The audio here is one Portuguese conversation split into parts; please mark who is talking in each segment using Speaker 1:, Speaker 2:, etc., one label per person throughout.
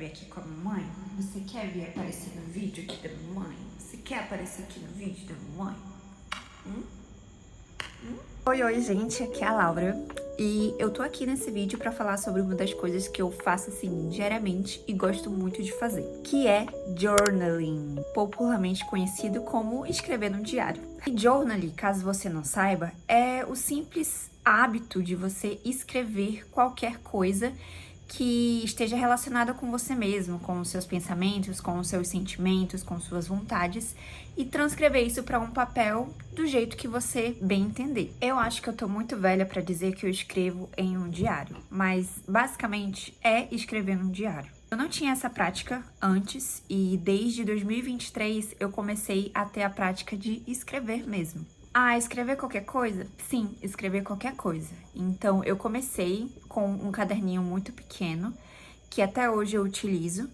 Speaker 1: ver aqui com a mamãe? Você quer vir aparecer no vídeo aqui da mamãe? Você quer aparecer aqui no vídeo da mamãe? Oi, gente, aqui é a Laura e eu tô aqui nesse vídeo pra falar sobre uma das coisas que eu faço assim diariamente e gosto muito de fazer, que é journaling, popularmente conhecido como escrever no diário. E journaling, caso você não saiba, é o simples hábito de você escrever qualquer coisa que esteja relacionada com você mesmo, com os seus pensamentos, com os seus sentimentos, com suas vontades e transcrever isso para um papel do jeito que você bem entender. Eu acho que eu tô muito velha para dizer que eu escrevo em um diário, mas basicamente é escrever num diário. Eu não tinha essa prática antes e desde 2023 eu comecei a ter a prática de escrever mesmo. Ah, escrever qualquer coisa? Sim, escrever qualquer coisa. Então, eu comecei com um caderninho muito pequeno, que até hoje eu utilizo,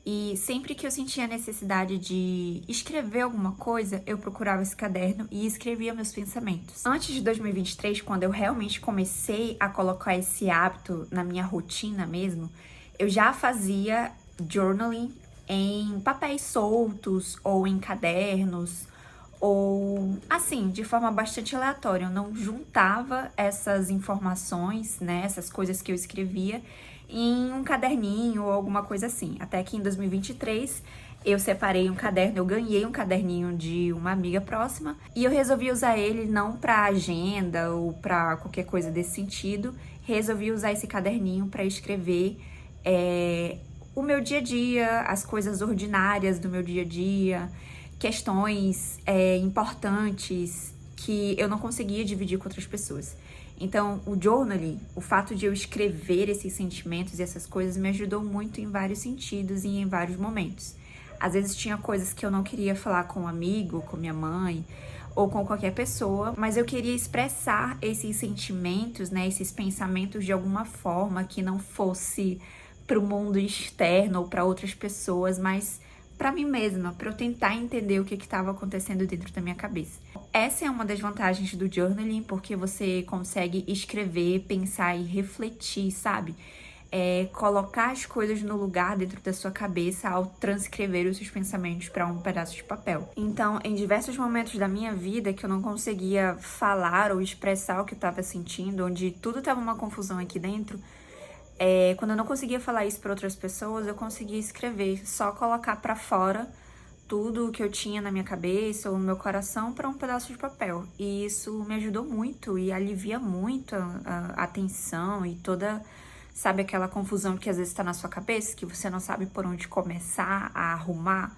Speaker 1: e sempre que eu sentia a necessidade de escrever alguma coisa, eu procurava esse caderno e escrevia meus pensamentos. Antes de 2023, quando eu realmente comecei a colocar esse hábito na minha rotina mesmo, eu já fazia journaling em papéis soltos ou em cadernos, ou assim, de forma bastante aleatória. Eu não juntava essas informações, né, essas coisas que eu escrevia em um caderninho ou alguma coisa assim. Até que em 2023 eu separei um caderno, eu ganhei um caderninho de uma amiga próxima e eu resolvi usar ele não para agenda ou para qualquer coisa desse sentido. Resolvi usar esse caderninho para escrever o meu dia a dia, as coisas ordinárias do meu dia a dia, questões importantes que eu não conseguia dividir com outras pessoas. Então, o journaling, o fato de eu escrever esses sentimentos e essas coisas me ajudou muito em vários sentidos e em vários momentos. Às vezes tinha coisas que eu não queria falar com um amigo, com minha mãe ou com qualquer pessoa, mas eu queria expressar esses sentimentos, né, esses pensamentos de alguma forma que não fosse para o mundo externo ou para outras pessoas, mas para mim mesma, para eu tentar entender o que estava acontecendo dentro da minha cabeça. Essa é uma das vantagens do journaling, porque você consegue escrever, pensar e refletir, sabe? Colocar as coisas no lugar dentro da sua cabeça ao transcrever os seus pensamentos para um pedaço de papel. Então, em diversos momentos da minha vida que eu não conseguia falar ou expressar o que eu estava sentindo, onde tudo estava uma confusão aqui dentro, quando eu não conseguia falar isso para outras pessoas, eu conseguia escrever, só colocar para fora tudo o que eu tinha na minha cabeça ou no meu coração para um pedaço de papel. E isso me ajudou muito e alivia muito a tensão e toda, sabe, aquela confusão que às vezes está na sua cabeça, que você não sabe por onde começar a arrumar.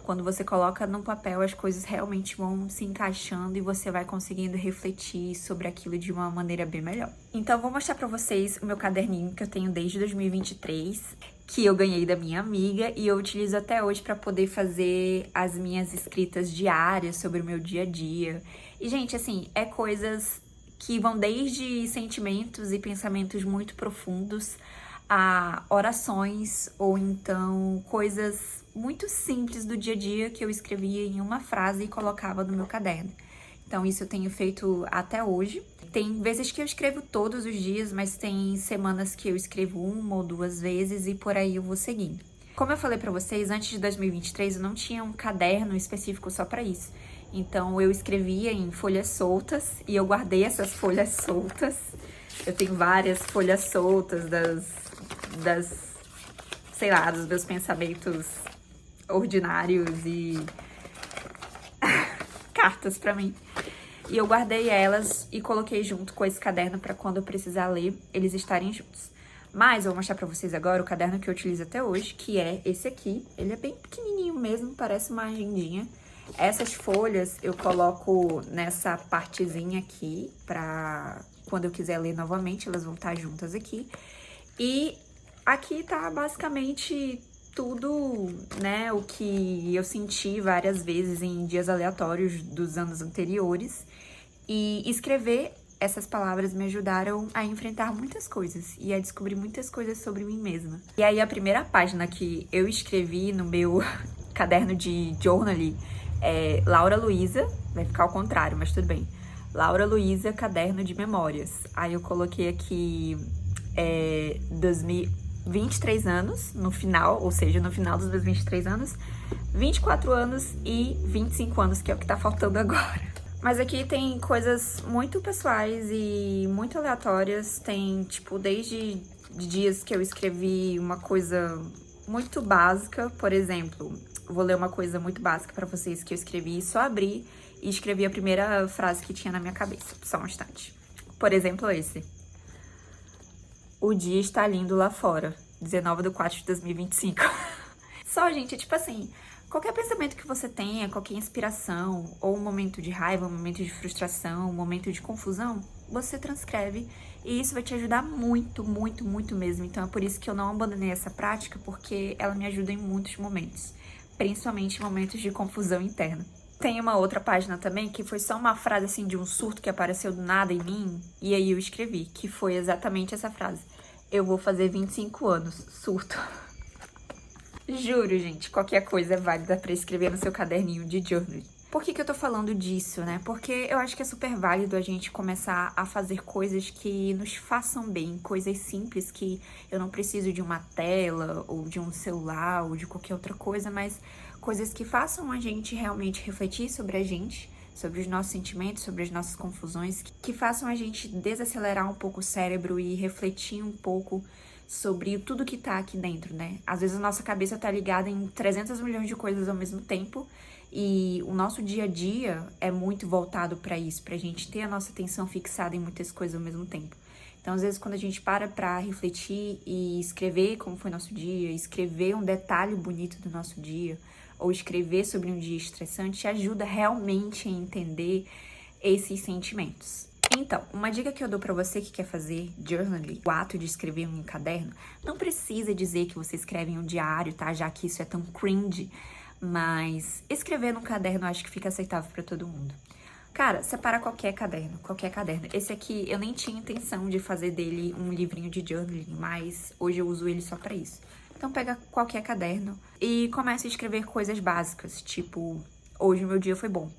Speaker 1: Quando você coloca no papel, as coisas realmente vão se encaixando e você vai conseguindo refletir sobre aquilo de uma maneira bem melhor. Então, vou mostrar pra vocês o meu caderninho que eu tenho desde 2023, que eu ganhei da minha amiga e eu utilizo até hoje pra poder fazer as minhas escritas diárias sobre o meu dia a dia. E, gente, assim, é coisas que vão desde sentimentos e pensamentos muito profundos a orações ou então coisas muito simples do dia a dia que eu escrevia em uma frase e colocava no meu caderno. Então isso eu tenho feito até hoje. Tem vezes que eu escrevo todos os dias, mas tem semanas que eu escrevo uma ou duas vezes e por aí eu vou seguindo. Como eu falei pra vocês, antes de 2023 eu não tinha um caderno específico só pra isso. Então eu escrevia em folhas soltas e eu guardei essas folhas soltas. Eu tenho várias folhas soltas sei lá, dos meus pensamentos ordinários e cartas pra mim. E eu guardei elas e coloquei junto com esse caderno pra quando eu precisar ler, eles estarem juntos. Mas eu vou mostrar pra vocês agora o caderno que eu utilizo até hoje, que é esse aqui. Ele é bem pequenininho mesmo, parece uma agendinha. Essas folhas eu coloco nessa partezinha aqui pra quando eu quiser ler novamente, elas vão estar juntas aqui. E aqui tá basicamente tudo, né, o que eu senti várias vezes em dias aleatórios dos anos anteriores. E escrever essas palavras me ajudaram a enfrentar muitas coisas e a descobrir muitas coisas sobre mim mesma. E aí a primeira página que eu escrevi no meu caderno de journaling é Laura Luísa, vai ficar ao contrário, mas tudo bem. Laura Luísa, caderno de memórias. Aí eu coloquei aqui 23 anos no final, ou seja, no final dos meus 23 anos, 24 anos e 25 anos, que é o que tá faltando agora. Mas aqui tem coisas muito pessoais e muito aleatórias. Tem, tipo, desde dias que eu escrevi uma coisa muito básica. Por exemplo, vou ler uma coisa muito básica pra vocês que eu escrevi. Só abri e escrevi a primeira frase que tinha na minha cabeça. Só um instante. Por exemplo, esse. O dia está lindo lá fora. 19/4/2025. Só, gente, tipo assim... Qualquer pensamento que você tenha, qualquer inspiração, ou um momento de raiva, um momento de frustração, um momento de confusão, você transcreve e isso vai te ajudar muito, muito, muito mesmo. Então é por isso que eu não abandonei essa prática, porque ela me ajuda em muitos momentos, principalmente em momentos de confusão interna. Tem uma outra página também que foi só uma frase assim de um surto que apareceu do nada em mim, e aí eu escrevi, que foi exatamente essa frase. Eu vou fazer 25 anos, surto. Juro, gente, qualquer coisa é válida pra escrever no seu caderninho de journaling. Por que eu tô falando disso, né? Porque eu acho que é super válido a gente começar a fazer coisas que nos façam bem, coisas simples que eu não preciso de uma tela, ou de um celular, ou de qualquer outra coisa, mas coisas que façam a gente realmente refletir sobre a gente, sobre os nossos sentimentos, sobre as nossas confusões, que façam a gente desacelerar um pouco o cérebro e refletir um pouco sobre tudo que tá aqui dentro, né? Às vezes a nossa cabeça tá ligada em 300 milhões de coisas ao mesmo tempo e o nosso dia a dia é muito voltado pra isso, pra gente ter a nossa atenção fixada em muitas coisas ao mesmo tempo. Então, às vezes, quando a gente para pra refletir e escrever como foi nosso dia, escrever um detalhe bonito do nosso dia, ou escrever sobre um dia estressante, ajuda realmente a entender esses sentimentos. Então, uma dica que eu dou pra você que quer fazer journaling, o ato de escrever em um caderno, não precisa dizer que você escreve em um diário, tá? Já que isso é tão cringe, mas escrever num caderno eu acho que fica aceitável pra todo mundo. Cara, separa qualquer caderno, qualquer caderno. Esse aqui eu nem tinha intenção de fazer dele um livrinho de journaling, mas hoje eu uso ele só pra isso. Então pega qualquer caderno e começa a escrever coisas básicas, tipo, hoje o meu dia foi bom,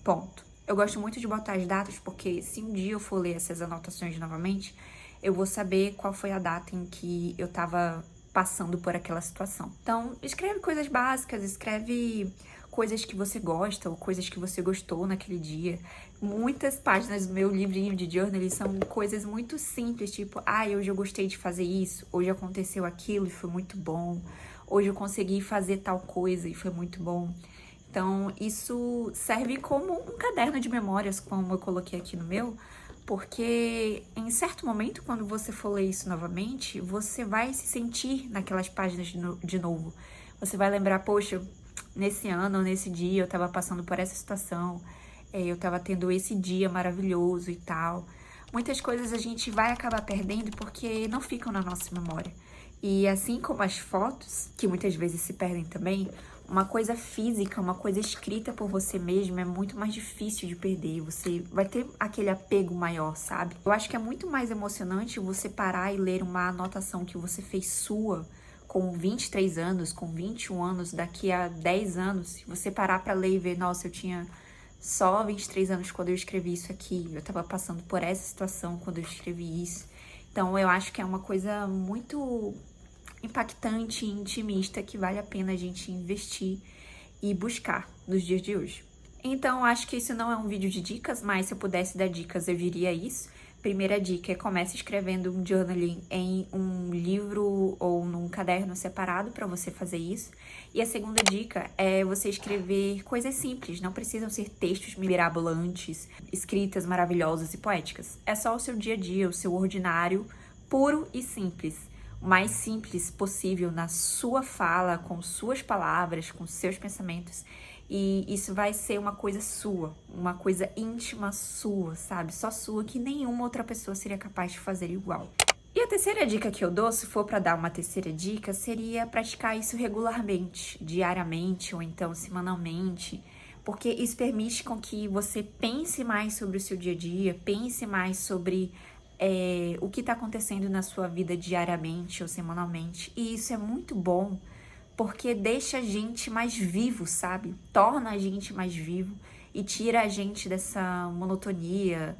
Speaker 1: ponto. Eu gosto muito de botar as datas, porque se um dia eu for ler essas anotações novamente, eu vou saber qual foi a data em que eu tava passando por aquela situação. Então, escreve coisas básicas, escreve coisas que você gosta ou coisas que você gostou naquele dia. Muitas páginas do meu livrinho de journaling são coisas muito simples, tipo, hoje eu gostei de fazer isso, hoje aconteceu aquilo e foi muito bom, hoje eu consegui fazer tal coisa e foi muito bom. Então, isso serve como um caderno de memórias, como eu coloquei aqui no meu, porque em certo momento, quando você for ler isso novamente, você vai se sentir naquelas páginas de novo. Você vai lembrar, poxa, nesse ano, nesse dia, eu tava passando por essa situação, eu tava tendo esse dia maravilhoso e tal. Muitas coisas a gente vai acabar perdendo porque não ficam na nossa memória. E assim como as fotos, que muitas vezes se perdem também, uma coisa física, uma coisa escrita por você mesmo é muito mais difícil de perder. Você vai ter aquele apego maior, sabe? Eu acho que é muito mais emocionante você parar e ler uma anotação que você fez sua com 23 anos, com 21 anos, daqui a 10 anos. Se você parar pra ler e ver, nossa, eu tinha só 23 anos quando eu escrevi isso aqui. Eu tava passando por essa situação quando eu escrevi isso. Então, eu acho que é uma coisa muito impactante e intimista que vale a pena a gente investir e buscar nos dias de hoje. Então, acho que isso não é um vídeo de dicas, mas se eu pudesse dar dicas, eu diria isso. Primeira dica é comece escrevendo um journaling em um livro ou num caderno separado para você fazer isso. E a segunda dica é você escrever coisas simples, não precisam ser textos mirabolantes, escritas maravilhosas e poéticas. É só o seu dia a dia, o seu ordinário, puro e simples. O mais simples possível na sua fala, com suas palavras, com seus pensamentos. E isso vai ser uma coisa sua, uma coisa íntima sua, sabe? Só sua, que nenhuma outra pessoa seria capaz de fazer igual. E a terceira dica que eu dou, se for para dar uma terceira dica, seria praticar isso regularmente, diariamente ou então semanalmente, porque isso permite com que você pense mais sobre o seu dia a dia, pense mais sobre o que está acontecendo na sua vida diariamente ou semanalmente. E isso é muito bom, porque deixa a gente mais vivo, sabe? Torna a gente mais vivo e tira a gente dessa monotonia,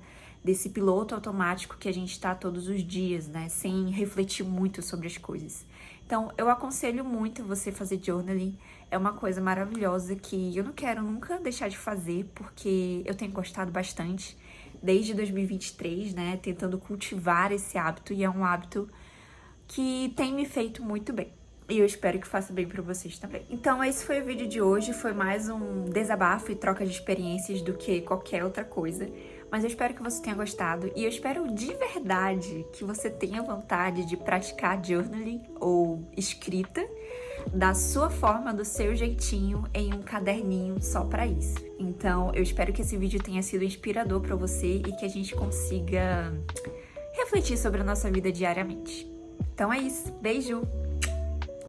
Speaker 1: desse piloto automático que a gente tá todos os dias, né? Sem refletir muito sobre as coisas. Então, eu aconselho muito você fazer journaling. É uma coisa maravilhosa que eu não quero nunca deixar de fazer, porque eu tenho gostado bastante desde 2023, né? Tentando cultivar esse hábito, e é um hábito que tem me feito muito bem. E eu espero que faça bem pra vocês também. Então, esse foi o vídeo de hoje. Foi mais um desabafo e troca de experiências do que qualquer outra coisa. Mas eu espero que você tenha gostado. E eu espero de verdade que você tenha vontade de praticar journaling ou escrita da sua forma, do seu jeitinho, em um caderninho só pra isso. Então, eu espero que esse vídeo tenha sido inspirador pra você e que a gente consiga refletir sobre a nossa vida diariamente. Então é isso. Beijo!